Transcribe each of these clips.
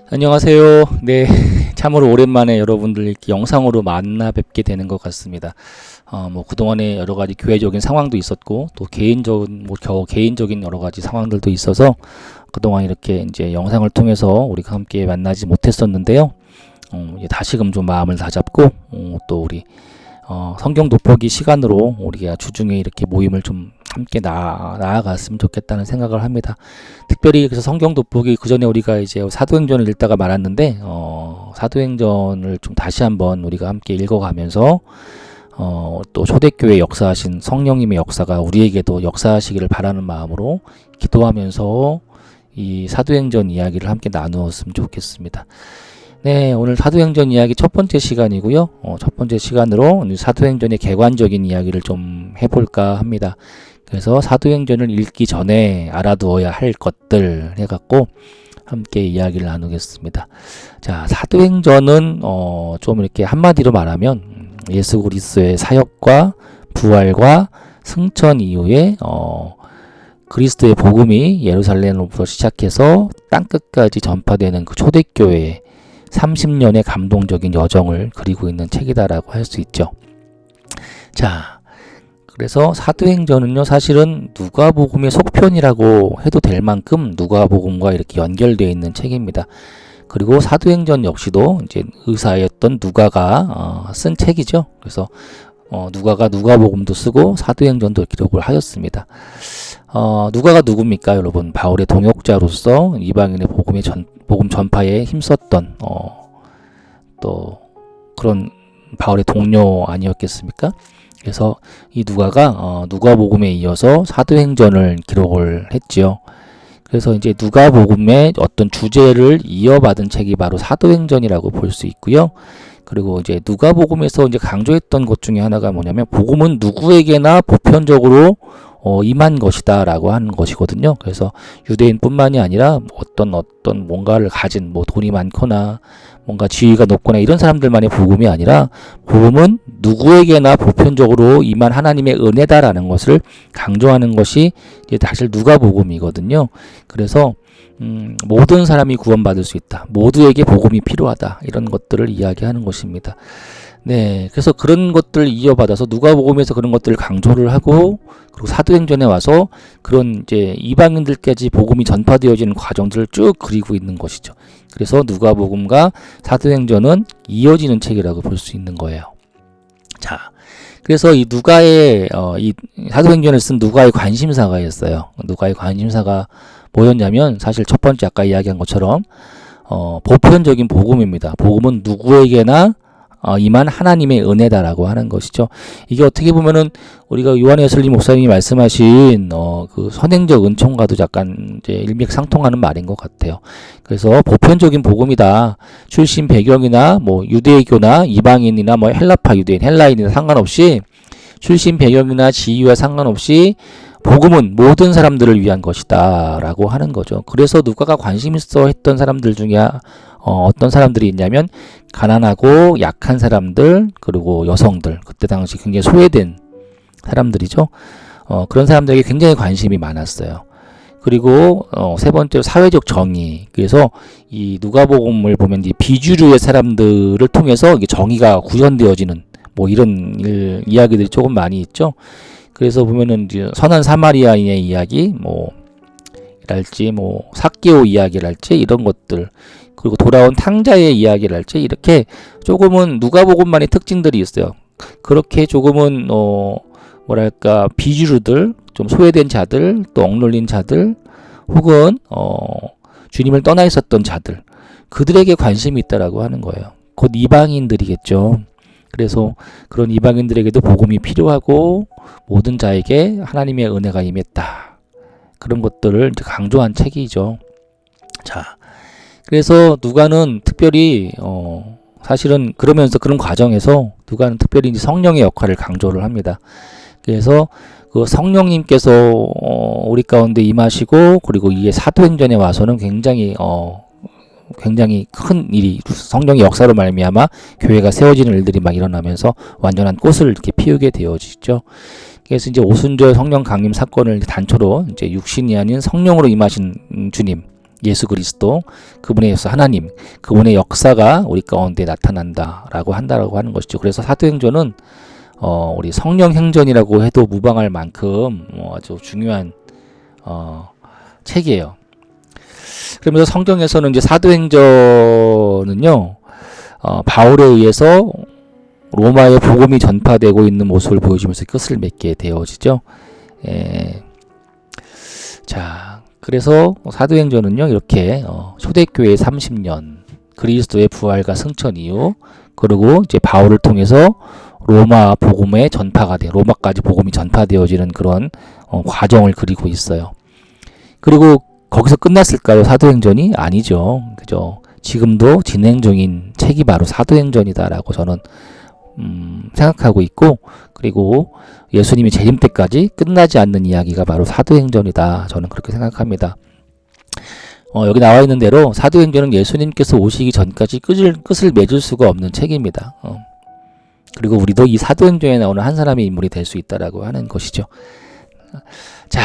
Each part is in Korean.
안녕하세요. 네, 참으로 오랜만에 여러분들 이렇게 영상으로 만나 뵙게 되는 것 같습니다. 그동안에 여러 가지 교회적인 상황도 있었고, 또 개인적인 여러 가지 상황들도 있어서, 그동안 이렇게 이제 영상을 통해서 우리가 함께 만나지 못했었는데요. 이제 다시금 좀 마음을 다잡고, 또 우리, 성경 돋보기 시간으로 우리가 주중에 이렇게 모임을 좀 함께 나아갔으면 좋겠다는 생각을 합니다. 특별히 그래서 성경 돋보기 그 전에 우리가 이제 사도행전을 읽다가 말았는데, 사도행전을 좀 다시 한번 우리가 함께 읽어가면서, 또 초대교회 역사하신 성령님의 역사가 우리에게도 역사하시기를 바라는 마음으로 기도하면서 이 사도행전 이야기를 함께 나누었으면 좋겠습니다. 네, 오늘 사도행전 이야기 첫 번째 시간이고요. 첫 번째 시간으로 사도행전의 객관적인 이야기를 좀 해볼까 합니다. 그래서 사도행전을 읽기 전에 알아두어야 할 것들 해갖고 함께 이야기를 나누겠습니다. 자, 사도행전은 좀 이렇게 한마디로 말하면 예수 그리스도의 사역과 부활과 승천 이후에 그리스도의 복음이 예루살렘으로부터 시작해서 땅끝까지 전파되는 그 초대교회의 30년의 감동적인 여정을 그리고 있는 책이다라고 할 수 있죠. 자, 그래서 사도행전은요, 사실은 누가복음의 속편이라고 해도 될 만큼 누가복음과 이렇게 연결되어 있는 책입니다. 그리고 사도행전 역시도 이제 의사였던 누가가 쓴 책이죠. 그래서 누가가 누가복음도 쓰고 사도행전도 기록을 하였습니다. 누가가 누굽니까, 여러분? 바울의 동역자로서 이방인의 복음 전파에 힘썼던 또 그런 바울의 동료 아니었겠습니까? 그래서 이 누가가 누가복음에 이어서 사도행전을 기록을 했지요. 그래서 이제 누가복음의 어떤 주제를 이어받은 책이 바로 사도행전이라고 볼 수 있고요. 그리고 이제 누가복음에서 이제 강조했던 것 중에 하나가 뭐냐면 복음은 누구에게나 보편적으로 임한 것이다라고 하는 것이거든요. 그래서 유대인뿐만이 아니라 어떤 뭔가를 가진 돈이 많거나 뭔가 지위가 높거나 이런 사람들만의 복음이 아니라 복음은 누구에게나 보편적으로 임한 하나님의 은혜다라는 것을 강조하는 것이 이제 사실 누가복음이거든요. 그래서 모든 사람이 구원받을 수 있다. 모두에게 복음이 필요하다. 이런 것들을 이야기하는 것입니다. 네, 그래서 그런 것들을 이어받아서 누가복음에서 그런 것들을 강조를 하고 그리고 사도행전에 와서 그런 이제 이방인들까지 복음이 전파되어지는 과정들을 쭉 그리고 있는 것이죠. 그래서 누가복음과 사도행전은 이어지는 책이라고 볼 수 있는 거예요. 자, 그래서 이 누가의 이 사도행전을 쓴 누가의 관심사가 있어요. 누가의 관심사가 뭐였냐면 사실 첫 번째 아까 이야기한 것처럼 보편적인 복음입니다. 복음은 누구에게나 임한 하나님의 은혜다라고 하는 것이죠. 이게 어떻게 보면은 우리가 요한 웨슬리 목사님이 말씀하신 그 선행적 은총과도 약간 이제 일맥상통하는 말인 것 같아요. 그래서 보편적인 복음이다. 출신 배경이나 유대교나 이방인이나 헬라파 유대인, 헬라인이나 상관없이 출신 배경이나 지위와 상관없이 복음은 모든 사람들을 위한 것이다 라고 하는 거죠. 그래서 누가가 관심 있어 했던 사람들 중에 어떤 사람들이 있냐면 가난하고 약한 사람들, 그리고 여성들, 그때 당시 굉장히 소외된 사람들이죠. 그런 사람들에게 굉장히 관심이 많았어요. 그리고 세 번째로 사회적 정의. 그래서 이 누가복음을 보면 이 비주류의 사람들을 통해서 이게 정의가 구현되어지는 이런 이야기들이 조금 많이 있죠. 그래서 보면은 이제 선한 사마리아인의 이야기, 랄지 삭개오 이야기랄지 이런 것들, 그리고 돌아온 탕자의 이야기랄지 이렇게 조금은 누가복음만의 특징들이 있어요. 그렇게 조금은 비주류들, 좀 소외된 자들, 또 억눌린 자들, 혹은 주님을 떠나 있었던 자들, 그들에게 관심이 있다라고 하는 거예요. 곧 이방인들이겠죠. 그래서 그런 이방인들에게도 복음이 필요하고 모든 자에게 하나님의 은혜가 임했다. 그런 것들을 이제 강조한 책이죠. 자, 그래서 누가는 특별히 사실은 그러면서 그런 과정에서 누가는 특별히 이제 성령의 역할을 강조를 합니다. 그래서 그 성령님께서 우리 가운데 임하시고 그리고 이게 사도행전에 와서는 굉장히 큰 일이 성령의 역사로 말미암아 교회가 세워지는 일들이 막 일어나면서 완전한 꽃을 이렇게 피우게 되어지죠. 그래서 이제 오순절 성령 강림 사건을 단초로 이제 육신이 아닌 성령으로 임하신 주님, 예수 그리스도, 그분의 하나님, 그분의 역사가 우리 가운데 나타난다라고 한다라고 하는 것이죠. 그래서 사도행전은 우리 성령 행전이라고 해도 무방할 만큼 아주 중요한 책이에요. 그러면서 성경에서는 이제 사도행전은요, 바울에 의해서 로마의 복음이 전파되고 있는 모습을 보여주면서 끝을 맺게 되어지죠. 자, 그래서 사도행전은요, 이렇게 초대교회 30년, 그리스도의 부활과 승천 이후, 그리고 이제 바울을 통해서 로마 복음의 전파가 로마까지 복음이 전파되어지는 그런 과정을 그리고 있어요. 그리고 거기서 끝났을까요? 사도행전이? 아니죠. 그죠? 지금도 진행 중인 책이 바로 사도행전이다라고 저는 생각하고 있고, 그리고 예수님이 재림 때까지 끝나지 않는 이야기가 바로 사도행전이다. 저는 그렇게 생각합니다. 여기 나와 있는 대로 사도행전은 예수님께서 오시기 전까지 끝을 맺을 수가 없는 책입니다. 그리고 우리도 이 사도행전에 나오는 한 사람의 인물이 될 수 있다라고 하는 것이죠. 자,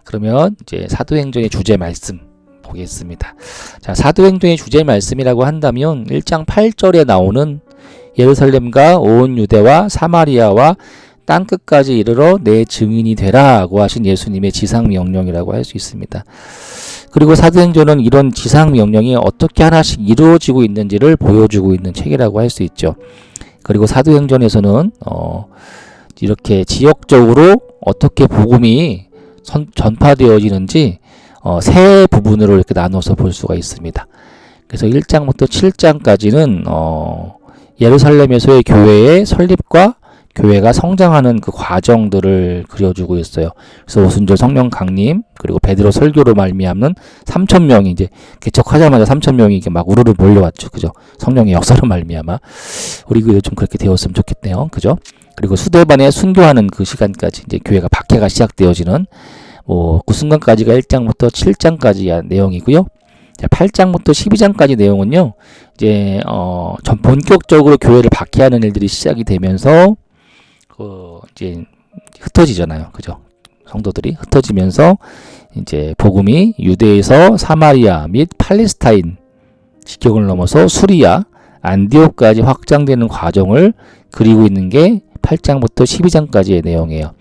그러면 이제 사도행전의 주제 말씀 보겠습니다. 자, 사도행전의 주제 말씀이라고 한다면 1장 8절에 나오는 예루살렘과 온 유대와 사마리아와 땅끝까지 이르러 내 증인이 되라고 하신 예수님의 지상명령이라고 할 수 있습니다. 그리고 사도행전은 이런 지상명령이 어떻게 하나씩 이루어지고 있는지를 보여주고 있는 책이라고 할 수 있죠. 그리고 사도행전에서는 이렇게 지역적으로 어떻게 복음이 전파되어지는지 세 부분으로 이렇게 나눠서 볼 수가 있습니다. 그래서 1장부터 7장까지는 예루살렘에서의 교회의 설립과 교회가 성장하는 그 과정들을 그려주고 있어요. 그래서 오순절 성령 강림, 그리고 베드로 설교로 말미암는 3,000명이 이제 개척하자마자 3,000명이 이렇게 막 우르르 몰려왔죠. 그죠? 성령의 역사로 말미암아. 우리 교회도 좀 그렇게 되었으면 좋겠네요. 그죠? 그리고 수도반에 순교하는 그 시간까지 이제 교회가 박해가 시작되어지는 그 순간까지가 1장부터 7장까지의 내용이고요. 자, 8장부터 12장까지 내용은요, 이제, 전 본격적으로 교회를 박해하는 일들이 시작이 되면서, 이제, 흩어지잖아요. 그죠? 성도들이 흩어지면서, 이제, 복음이 유대에서 사마리아 및 팔레스타인 지경을 넘어서 수리아, 안디옥까지 확장되는 과정을 그리고 있는 게 8장부터 12장까지의 내용이에요.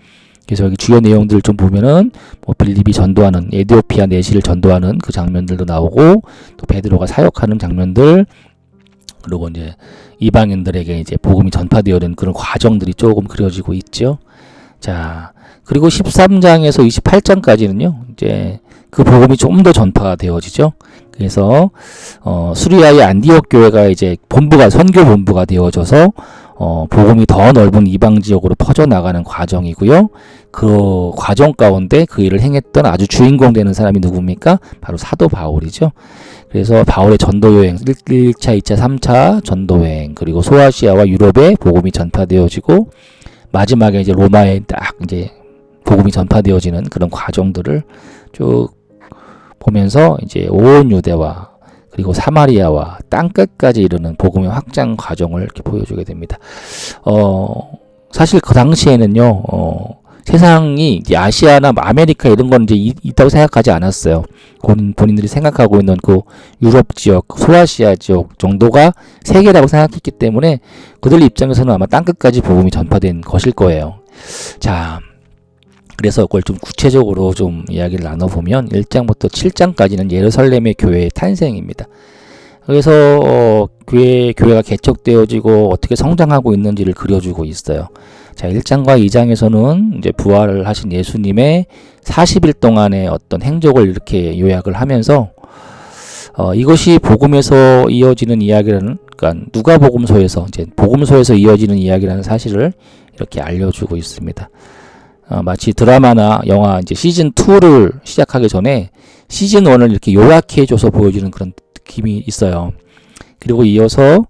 그래서 여기 주요 내용들을 좀 보면은 빌립이 전도하는 에티오피아 내시를 전도하는 그 장면들도 나오고, 또 베드로가 사역하는 장면들, 그리고 이제 이방인들에게 이제 복음이 전파되어야 되는 그런 과정들이 조금 그려지고 있죠. 자, 그리고 13장에서 28장까지는요, 이제 그 복음이 좀 더 전파가 되어지죠. 그래서 수리아의 안디옥 교회가 이제 선교 본부가 되어져서 복음이 더 넓은 이방 지역으로 퍼져나가는 과정이고요. 그 과정 가운데 그 일을 행했던 아주 주인공 되는 사람이 누굽니까? 바로 사도 바울이죠. 그래서 바울의 전도여행, 1차, 2차, 3차 전도여행, 그리고 소아시아와 유럽에 복음이 전파되어지고, 마지막에 이제 로마에 딱 이제 복음이 전파되어지는 그런 과정들을 쭉 보면서 이제 온 유대와 그리고 사마리아와 땅끝까지 이르는 복음의 확장 과정을 이렇게 보여주게 됩니다. 사실 그 당시에는요, 세상이 이제 아시아나 아메리카 이런 건 이제 있다고 생각하지 않았어요. 본인들이 생각하고 있는 그 유럽 지역, 소아시아 지역 정도가 세계라고 생각했기 때문에 그들 입장에서는 아마 땅끝까지 복음이 전파된 것일 거예요. 자, 그래서 그걸 좀 구체적으로 좀 이야기를 나눠보면 1장부터 7장까지는 예루살렘의 교회의 탄생입니다. 그래서 교회가 개척되어지고 어떻게 성장하고 있는지를 그려주고 있어요. 자, 1장과 2장에서는 이제 부활을 하신 예수님의 40일 동안의 어떤 행적을 이렇게 요약을 하면서 이것이 복음에서 이어지는 이야기라는, 그러니까 누가복음서에서 이제 복음서에서 이어지는 이야기라는 사실을 이렇게 알려주고 있습니다. 마치 드라마나 영화 이제 시즌 2를 시작하기 전에 시즌 1을 이렇게 요약해줘서 보여주는 그런 느낌이 있어요. 그리고 이어서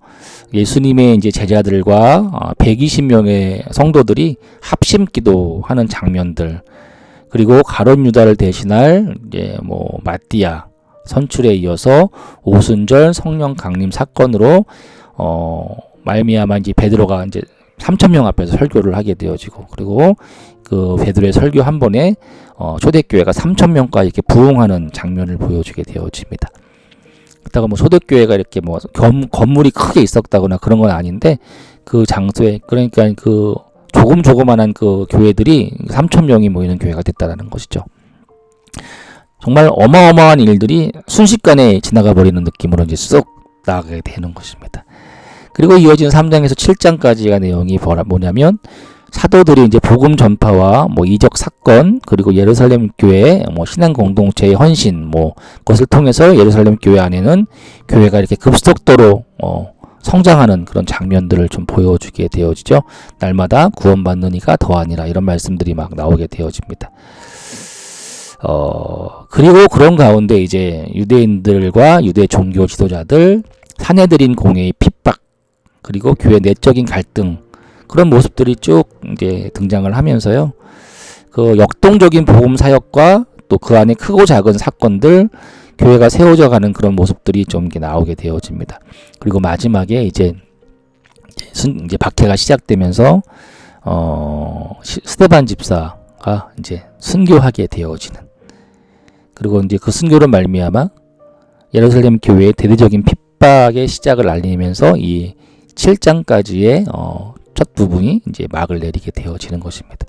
예수님의 이제 제자들과 120명의 성도들이 합심 기도하는 장면들, 그리고 가룟 유다를 대신할 이제 마띠아 선출에 이어서 오순절 성령 강림 사건으로 말미암아 이제 베드로가 이제 3,000명 앞에서 설교를 하게 되어지고, 그리고 그 베드로의 설교 한 번에 초대교회가 3,000명까지 이렇게 부흥하는 장면을 보여주게 되어집니다. 그렇다고 뭐 초대교회가 이렇게 뭐 건물이 크게 있었다거나 그런 건 아닌데 그 장소에 그러니까 그 조그만한 그 교회들이 3,000명이 모이는 교회가 됐다라는 것이죠. 정말 어마어마한 일들이 순식간에 지나가 버리는 느낌으로 이제 쏙 나가게 되는 것입니다. 그리고 이어지는 3장에서 7장까지가 내용이 뭐냐면 사도들이 이제 복음 전파와 뭐 이적 사건 그리고 예루살렘 교회 뭐 신앙 공동체의 헌신 뭐 그것을 통해서 예루살렘 교회 안에는 교회가 이렇게 급속도로 성장하는 그런 장면들을 좀 보여주게 되어지죠. 날마다 구원받는 이가 더하니라 이런 말씀들이 막 나오게 되어집니다. 그리고 그런 가운데 이제 유대인들과 유대 종교 지도자들, 사내들인 공회의 핍박, 그리고 교회 내적인 갈등, 그런 모습들이 쭉 이제 등장을 하면서요. 그 역동적인 복음 사역과 또 그 안에 크고 작은 사건들, 교회가 세워져 가는 그런 모습들이 좀 이렇게 나오게 되어집니다. 그리고 마지막에 이제 박해가 시작되면서, 스데반 집사가 이제 순교하게 되어지는, 그리고 이제 그 순교로 말미암아 예루살렘 교회의 대대적인 핍박의 시작을 알리면서 이 7장까지의 첫 부분이 이제 막을 내리게 되어지는 것입니다.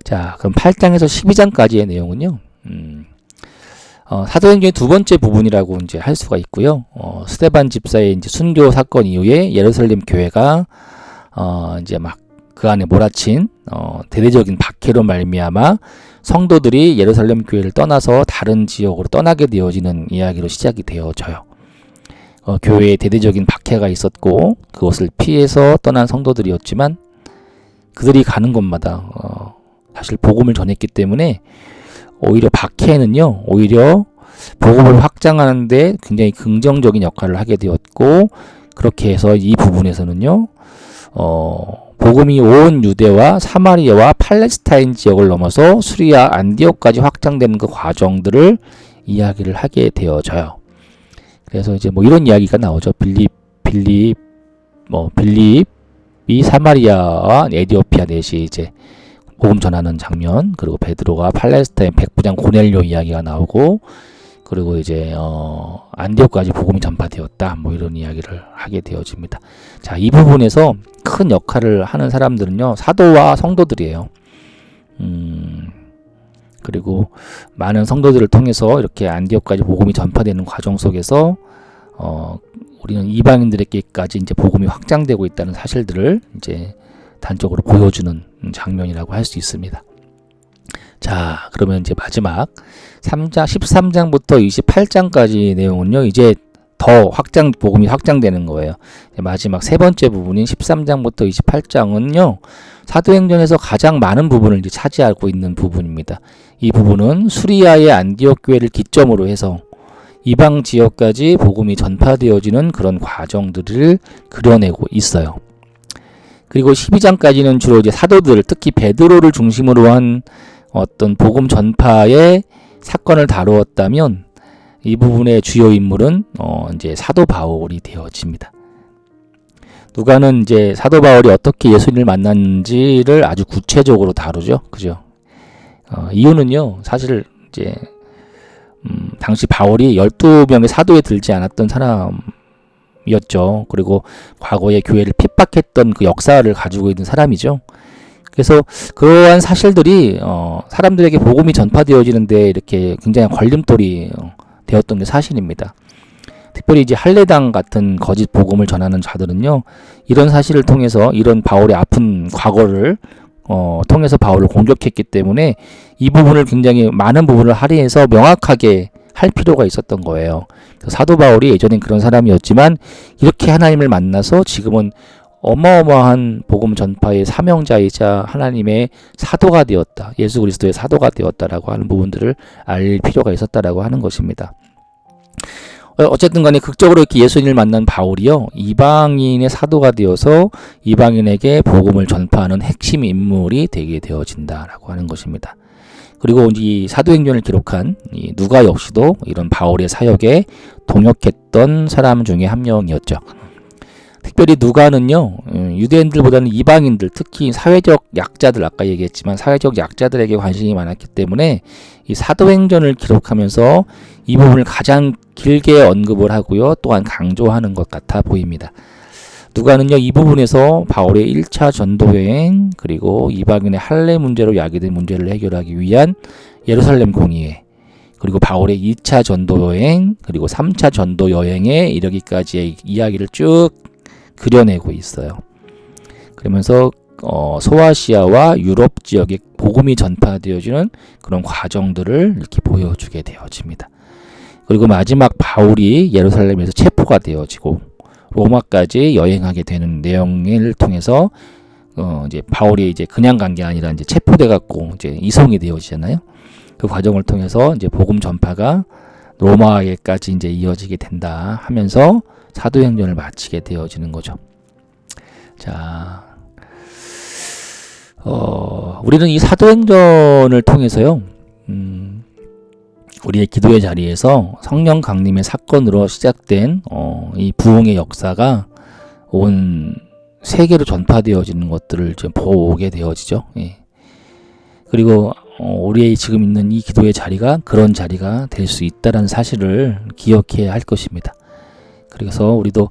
자, 그럼 8장에서 12장까지의 내용은요. 사도행전의 두 번째 부분이라고 이제 할 수가 있고요. 스데반 집사의 이제 순교 사건 이후에 예루살렘 교회가 이제 막 그 안에 몰아친 대대적인 박해로 말미암아 성도들이 예루살렘 교회를 떠나서 다른 지역으로 떠나게 되어지는 이야기로 시작이 되어져요. 교회에 대대적인 박해가 있었고 그것을 피해서 떠난 성도들이었지만 그들이 가는 곳마다 사실 복음을 전했기 때문에 오히려 박해는요, 오히려 복음을 확장하는 데 굉장히 긍정적인 역할을 하게 되었고, 그렇게 해서 이 부분에서는요, 복음이 온 유대와 사마리아와 팔레스타인 지역을 넘어서 수리아 안디옥까지 확장되는 그 과정들을 이야기를 하게 되어져요. 그래서 이제 뭐 이런 이야기가 나오죠. 빌립이 사마리아와 에디오피아 넷이 이제 복음 전하는 장면, 그리고 베드로가 팔레스타인 백부장 고넬료 이야기가 나오고, 그리고 이제 안디옥까지 복음이 전파되었다, 뭐 이런 이야기를 하게 되어집니다. 자, 이 부분에서 큰 역할을 하는 사람들은요, 사도와 성도들이에요. 그리고 많은 성도들을 통해서 이렇게 안디옥까지 복음이 전파되는 과정 속에서 우리는 이방인들에게까지 이제 복음이 확장되고 있다는 사실들을 이제 단적으로 보여주는 장면이라고 할 수 있습니다. 자, 그러면 이제 마지막 13장부터 28장까지 내용은요, 이제 더 복음이 확장되는 거예요. 마지막 세 번째 부분인 13장부터 28장은요, 사도행전에서 가장 많은 부분을 이제 차지하고 있는 부분입니다. 이 부분은 수리아의 안디옥 교회를 기점으로 해서 이방 지역까지 복음이 전파되어지는 그런 과정들을 그려내고 있어요. 그리고 12장까지는 주로 이제 사도들, 특히 베드로를 중심으로 한 어떤 복음 전파의 사건을 다루었다면, 이 부분의 주요 인물은 이제 사도 바울이 되어집니다. 누가는 이제 사도 바울이 어떻게 예수님을 만났는지를 아주 구체적으로 다루죠, 그죠? 이유는요, 사실 이제 당시 바울이 12명의 사도에 들지 않았던 사람이었죠. 그리고 과거에 교회를 핍박했던 그 역사를 가지고 있는 사람이죠. 그래서 그러한 사실들이 사람들에게 복음이 전파되어지는데 이렇게 굉장히 걸림돌이 되었던 게 사실입니다. 특별히 이제 할례당 같은 거짓 복음을 전하는 자들은요, 이런 사실을 통해서 이런 바울의 아픈 과거를 통해서 바울을 공격했기 때문에 이 부분을 굉장히 많은 부분을 할애해서 명확하게 할 필요가 있었던 거예요. 사도 바울이 예전엔 그런 사람이었지만 이렇게 하나님을 만나서 지금은 어마어마한 복음 전파의 사명자이자 하나님의 사도가 되었다, 예수 그리스도의 사도가 되었다라고 하는 부분들을 알 필요가 있었다라고 하는 것입니다. 어쨌든 간에 극적으로 이렇게 예수님을 만난 바울이요, 이방인의 사도가 되어서 이방인에게 복음을 전파하는 핵심 인물이 되게 되어진다라고 하는 것입니다. 그리고 이 사도행전을 기록한 이 누가 역시도 이런 바울의 사역에 동역했던 사람 중에 한 명이었죠. 특별히 누가는요, 유대인들보다는 이방인들, 특히 사회적 약자들, 아까 얘기했지만 사회적 약자들에게 관심이 많았기 때문에 이 사도행전을 기록하면서 이 부분을 가장 길게 언급을 하고요, 또한 강조하는 것 같아 보입니다. 누가는요, 이 부분에서 바울의 1차 전도여행, 그리고 이방인의 할례 문제로 야기된 문제를 해결하기 위한 예루살렘 공의회, 그리고 바울의 2차 전도여행, 그리고 3차 전도여행에 이르기까지의 이야기를 쭉 그려내고 있어요. 그러면서 소아시아와 유럽 지역에 복음이 전파되어지는 그런 과정들을 이렇게 보여주게 되어집니다. 그리고 마지막 바울이 예루살렘에서 체포가 되어지고 로마까지 여행하게 되는 내용을 통해서 이제 바울이 이제 그냥 간 게 아니라 이제 체포돼 갖고 이제 이송이 되어지잖아요. 그 과정을 통해서 이제 복음 전파가 로마에까지 이제 이어지게 된다 하면서 사도행전을 마치게 되어지는 거죠. 자, 우리는 이 사도행전을 통해서요, 우리의 기도의 자리에서 성령 강림의 사건으로 시작된 이 부흥의 역사가 온 세계로 전파되어지는 것들을 좀 보게 되어지죠. 예. 그리고 우리의 지금 있는 이 기도의 자리가 그런 자리가 될 수 있다는 사실을 기억해야 할 것입니다. 그래서 우리도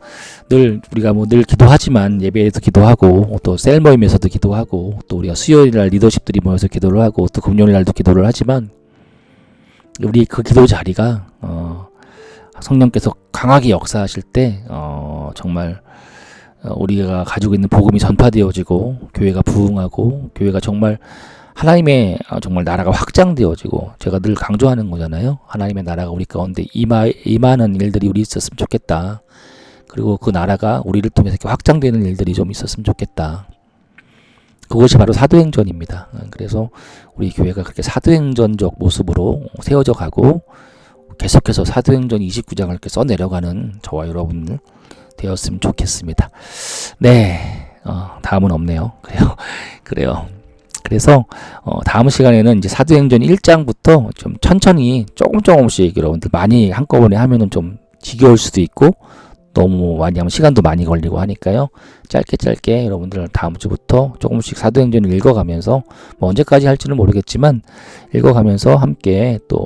우리가 늘 기도하지만 예배에도 기도하고 또 셀 모임에서도 기도하고 또 우리가 수요일 날 리더십들이 모여서 기도를 하고 또 금요일 날도 기도를 하지만 우리 그 기도 자리가 성령께서 강하게 역사하실 때 정말 우리가 가지고 있는 복음이 전파되어지고 교회가 부흥하고 교회가 정말 하나님의 정말 나라가 확장되어지고, 제가 늘 강조하는 거잖아요. 하나님의 나라가 우리 가운데 임하는 일들이 우리 있었으면 좋겠다. 그리고 그 나라가 우리를 통해서 이렇게 확장되는 일들이 좀 있었으면 좋겠다. 그것이 바로 사도행전입니다. 그래서 우리 교회가 그렇게 사도행전적 모습으로 세워져 가고 계속해서 사도행전 29장을 이렇게 써내려가는 저와 여러분들 되었으면 좋겠습니다. 네, 다음은 없네요. 그래요. 그래서 다음 시간에는 이제 사도행전 1장부터 좀 천천히 조금씩 여러분들 많이 한꺼번에 하면은 좀 지겨울 수도 있고 너무 많이 하면 시간도 많이 걸리고 하니까요. 짧게 여러분들 다음 주부터 조금씩 사도행전을 읽어가면서 뭐 언제까지 할지는 모르겠지만 읽어가면서 함께 또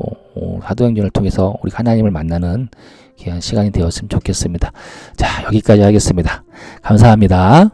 사도행전을 통해서 우리 하나님을 만나는 귀한 시간이 되었으면 좋겠습니다. 자, 여기까지 하겠습니다. 감사합니다.